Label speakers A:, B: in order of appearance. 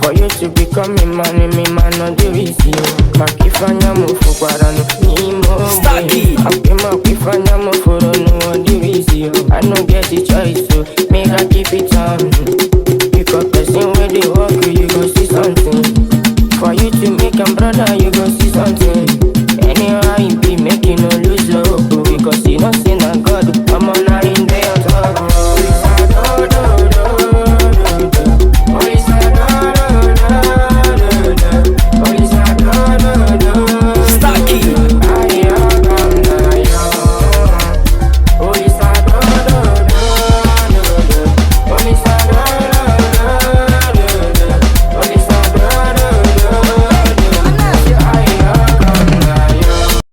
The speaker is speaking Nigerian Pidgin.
A: For you to become a man, me man no do easy. Makifanya mufu kwarano ni mo. Makifanya mufu no do easy. I no get the choice, so make I keep it on. Because person where they work with